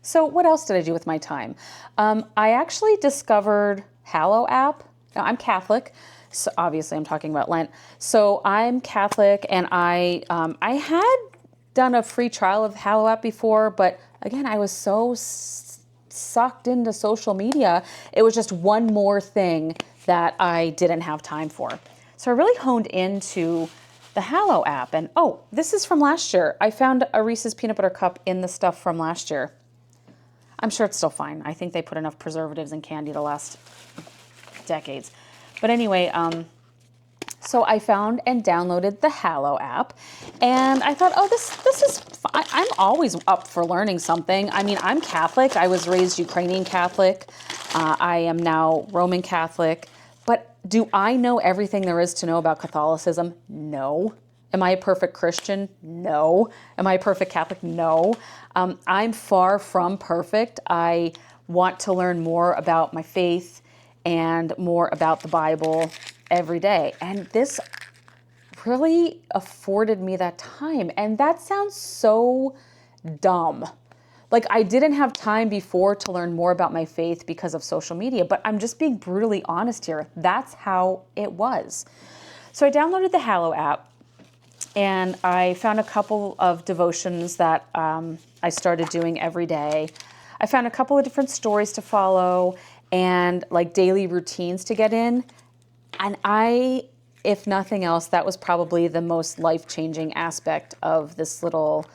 So what else did I do with my time? I actually discovered Hallow app. Now, I'm Catholic, so obviously I'm talking about Lent. So I'm Catholic, and I had done a free trial of Hallow app before, but again, I was so sucked into social media. It was just one more thing that I didn't have time for. So I really honed into the Hallow app, and oh, this is from last year. I found a Reese's peanut butter cup in the stuff from last year. I'm sure it's still fine. I think they put enough preservatives and candy to last decades. But anyway, so I found and downloaded the Hallow app, and I thought, oh, this is fine. I'm always up for learning something. I mean, I'm Catholic. I was raised Ukrainian Catholic. I am now Roman Catholic. But do I know everything there is to know about Catholicism? No. Am I a perfect Christian? No. Am I a perfect Catholic? No. I'm far from perfect. I want to learn more about my faith and more about the Bible every day. And this really afforded me that time. And that sounds so dumb. Like, I didn't have time before to learn more about my faith because of social media, but I'm just being brutally honest here. That's how it was. So I downloaded the Hallow app, and I found a couple of devotions that I started doing every day. I found a couple of different stories to follow and like daily routines to get in. And if nothing else, that was probably the most life-changing aspect of this little,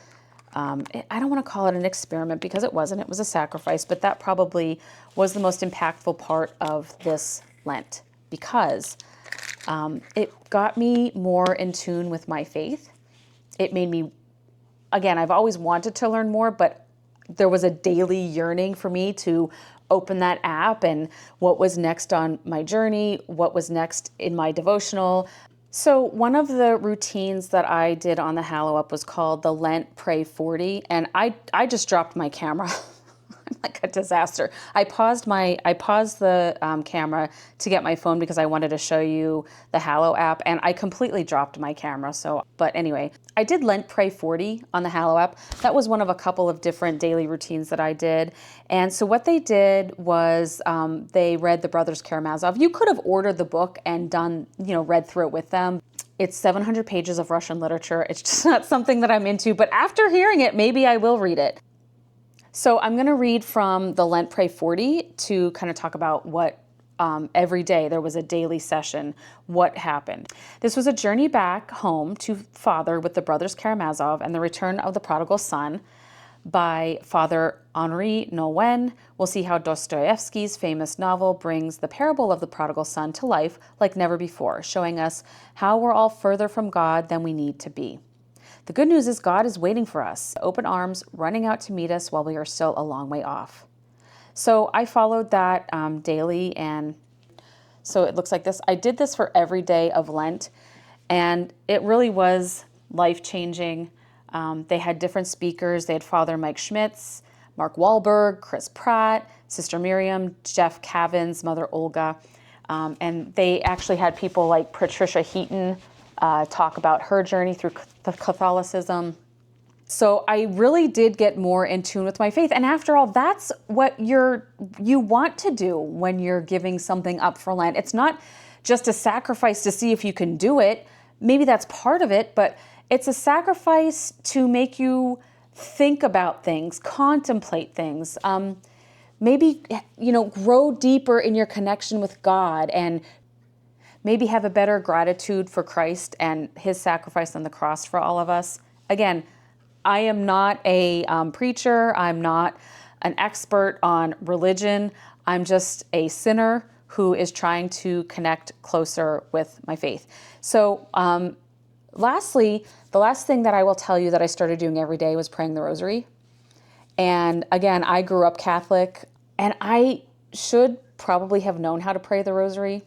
I don't want to call it an experiment because it wasn't. It was a sacrifice, but that probably was the most impactful part of this Lent because it got me more in tune with my faith. It made me, again, I've always wanted to learn more, but there was a daily yearning for me to open that app and what was next on my journey, what was next in my devotional. So one of the routines that I did on the Hallow app was called the Lent Pray 40, and I just dropped my camera. I'm like a disaster. I paused the camera to get my phone because I wanted to show you the Hallow app, and I completely dropped my camera. But anyway, I did Lent Pray 40 on the Hallow app. That was one of a couple of different daily routines that I did. And so what they did was they read the Brothers Karamazov. You could have ordered the book and read through it with them. It's 700 pages of Russian literature. It's just not something that I'm into, but after hearing it, maybe I will read it. So I'm going to read from the Lent Pray 40 to kind of talk about what every day there was a daily session, what happened. This was a journey back home to Father with the Brothers Karamazov and the Return of the Prodigal Son by Father Henri Nouwen. We'll see how Dostoevsky's famous novel brings the parable of the prodigal son to life like never before, showing us how we're all further from God than we need to be. The good news is God is waiting for us, open arms, running out to meet us while we are still a long way off. So I followed that daily, and so it looks like this. I did this for every day of Lent, and it really was life-changing. They had different speakers. They had Father Mike Schmitz, Mark Wahlberg, Chris Pratt, Sister Miriam, Jeff Cavins, Mother Olga, and they actually had people like Patricia Heaton talk about her journey through Catholicism. So I really did get more in tune with my faith. And after all, that's what you want to do when you're giving something up for Lent. It's not just a sacrifice to see if you can do it. Maybe that's part of it, but it's a sacrifice to make you think about things, contemplate things, maybe, grow deeper in your connection with God and maybe have a better gratitude for Christ and his sacrifice on the cross for all of us. Again, I am not a preacher. I'm not an expert on religion. I'm just a sinner who is trying to connect closer with my faith. So lastly, the last thing that I will tell you that I started doing every day was praying the rosary. And again, I grew up Catholic, and I should probably have known how to pray the rosary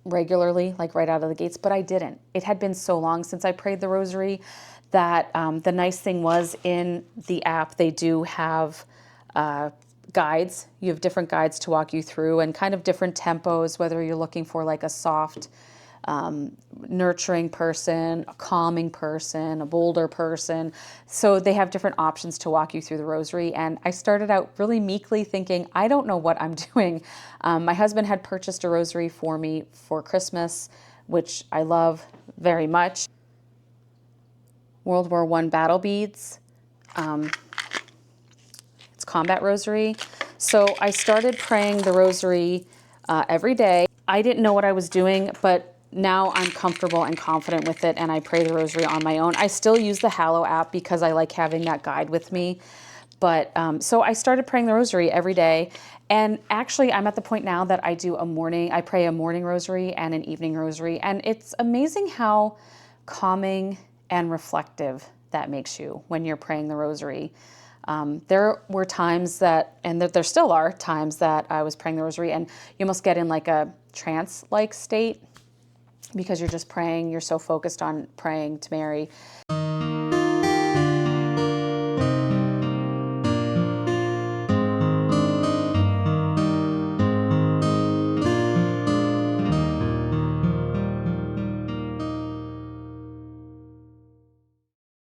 regularly, like right out of the gates, but I didn't. It had been so long since I prayed the rosary that the nice thing was in the app, they do have guides. You have different guides to walk you through and kind of different tempos, whether you're looking for like a soft nurturing person, a calming person, a bolder person. So they have different options to walk you through the rosary. And I started out really meekly thinking, I don't know what I'm doing. My husband had purchased a rosary for me for Christmas, which I love very much. World War I battle beads. It's combat rosary. So I started praying the rosary every day. I didn't know what I was doing, but now I'm comfortable and confident with it, and I pray the rosary on my own. I still use the Hallow app because I like having that guide with me. But so I started praying the rosary every day. And actually, I'm at the point now that I pray a morning rosary and an evening rosary. And it's amazing how calming and reflective that makes you when you're praying the rosary. There were times and there still are times that I was praying the rosary and you almost get in like a trance-like state because you're just praying, you're so focused on praying to Mary.